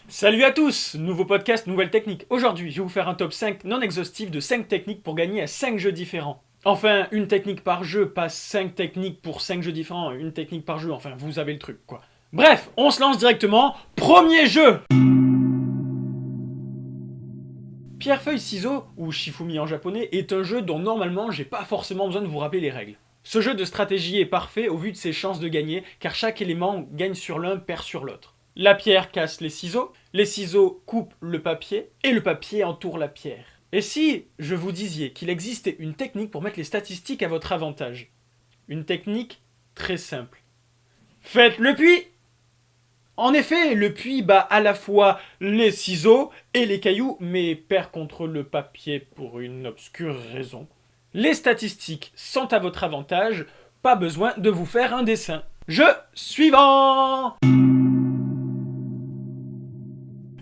Salut à tous, nouveau podcast, nouvelle technique. Aujourd'hui, je vais vous faire un top 5 non exhaustif de 5 techniques pour gagner à 5 jeux différents. Enfin, une technique par jeu, pas 5 techniques pour 5 jeux différents, une technique par jeu, enfin vous avez le truc quoi. Bref, on se lance directement. Premier jeu. Pierre, feuille, ciseaux, ou Shifumi en japonais, est un jeu dont normalement j'ai pas forcément besoin de vous rappeler les règles. Ce jeu de stratégie est parfait au vu de ses chances de gagner, car chaque élément gagne sur l'un, perd sur l'autre. La pierre casse les ciseaux coupent et le papier entoure la pierre. Et si je vous disiez qu'il existait une technique pour mettre les statistiques à votre avantage? Une technique très simple. Faites le puits. En effet, le puits bat à la fois les ciseaux et les cailloux, mais perd contre le papier pour une obscure raison. Les statistiques sont à votre avantage, pas besoin de vous faire un dessin. Jeu suivant.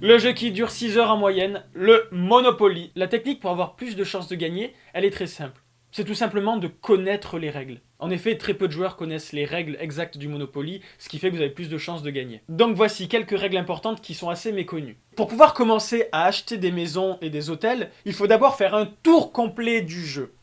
Le jeu qui dure 6 heures en moyenne, le Monopoly. La technique pour avoir plus de chances de gagner, elle est très simple. C'est tout simplement de connaître les règles. En effet, très peu de joueurs connaissent les règles exactes du Monopoly, ce qui fait que vous avez plus de chances de gagner. Donc voici quelques règles importantes qui sont assez méconnues. Pour pouvoir commencer à acheter des maisons et des hôtels, il faut d'abord faire un tour complet du jeu.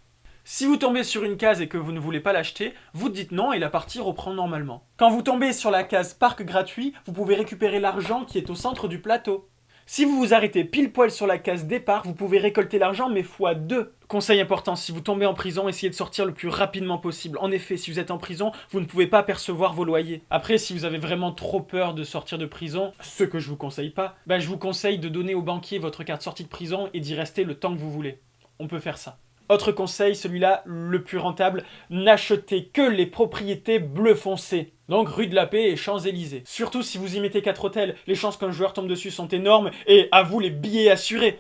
Si vous tombez sur une case et que vous ne voulez pas l'acheter, vous dites non et la partie reprend normalement. Quand vous tombez sur la case parc gratuit, vous pouvez récupérer l'argent qui est au centre du plateau. Si vous vous arrêtez pile poil sur la case départ, vous pouvez récolter l'argent mais x2. Conseil important, si vous tombez en prison, essayez de sortir le plus rapidement possible. En effet, si vous êtes en prison, vous ne pouvez pas percevoir vos loyers. Après, si vous avez vraiment trop peur de sortir de prison, ce que je vous conseille pas, je vous conseille de donner au banquier votre carte sortie de prison et d'y rester le temps que vous voulez. On peut faire ça. Autre conseil, celui-là, le plus rentable, n'achetez que les propriétés bleu foncé. Donc rue de la Paix et Champs-Élysées. Surtout si vous y mettez 4 hôtels, les chances qu'un joueur tombe dessus sont énormes et à vous les billets assurés.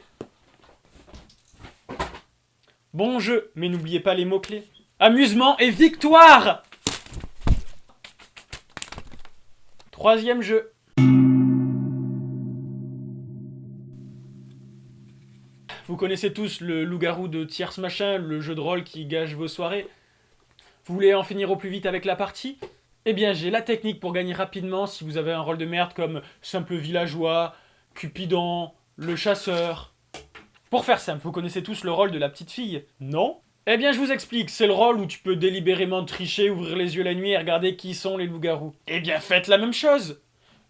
Bon jeu, mais n'oubliez pas les mots-clés. Amusement et victoire. Troisième jeu. Vous connaissez tous le loup-garou de Tierce Machin, le jeu de rôle qui gâche vos soirées. Vous voulez en finir au plus vite avec la partie? Eh bien, j'ai la technique pour gagner rapidement si vous avez un rôle de merde comme simple villageois, Cupidon, le chasseur. Pour faire simple, vous connaissez tous le rôle de la petite fille, non? Eh bien, je vous explique, c'est le rôle où tu peux délibérément tricher, ouvrir les yeux la nuit et regarder qui sont les loups-garous. Eh bien, faites la même chose.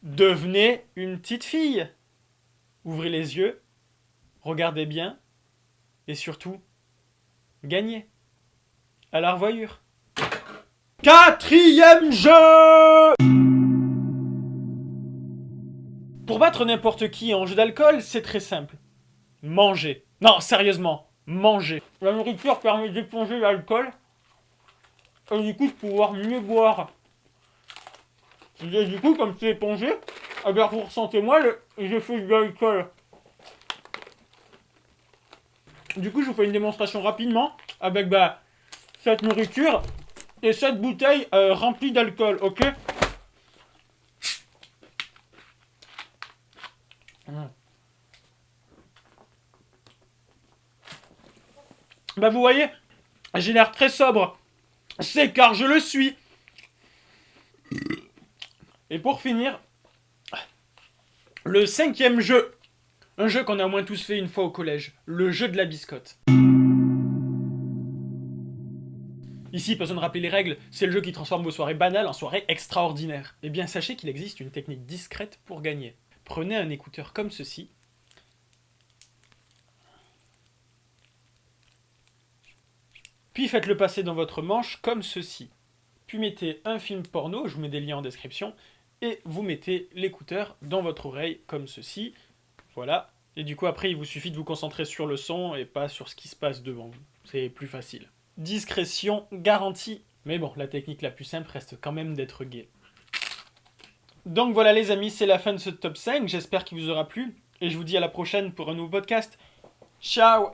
Devenez une petite fille. Ouvrez les yeux, regardez bien, et surtout, gagnez. À la revoyure. Quatrième jeu. Pour battre n'importe qui en jeu d'alcool, c'est très simple. Manger. Non, sérieusement, manger. La nourriture permet d'éponger l'alcool et du coup de pouvoir mieux boire. Et du coup, comme c'est épongé, eh bien vous ressentez moins l'effet de l'alcool. Du coup, je vous fais une démonstration rapidement avec cette nourriture et cette bouteille remplie d'alcool, ok? Vous voyez, j'ai l'air très sobre. C'est car je le suis. Et pour finir, le cinquième jeu. Un jeu qu'on a au moins tous fait une fois au collège. Le jeu de la biscotte. Ici, pas besoin de rappeler les règles, c'est le jeu qui transforme vos soirées banales en soirées extraordinaires. Eh bien, sachez qu'il existe une technique discrète pour gagner. Prenez un écouteur comme ceci. Puis faites-le passer dans votre manche comme ceci. Puis mettez un film porno, je vous mets des liens en description, et vous mettez l'écouteur dans votre oreille comme ceci. Voilà. Et du coup, après, il vous suffit de vous concentrer sur le son et pas sur ce qui se passe devant vous. C'est plus facile. Discrétion garantie. Mais bon, la technique la plus simple reste quand même d'être gay. Donc voilà les amis, c'est la fin de ce top 5. J'espère qu'il vous aura plu. Et je vous dis à la prochaine pour un nouveau podcast. Ciao!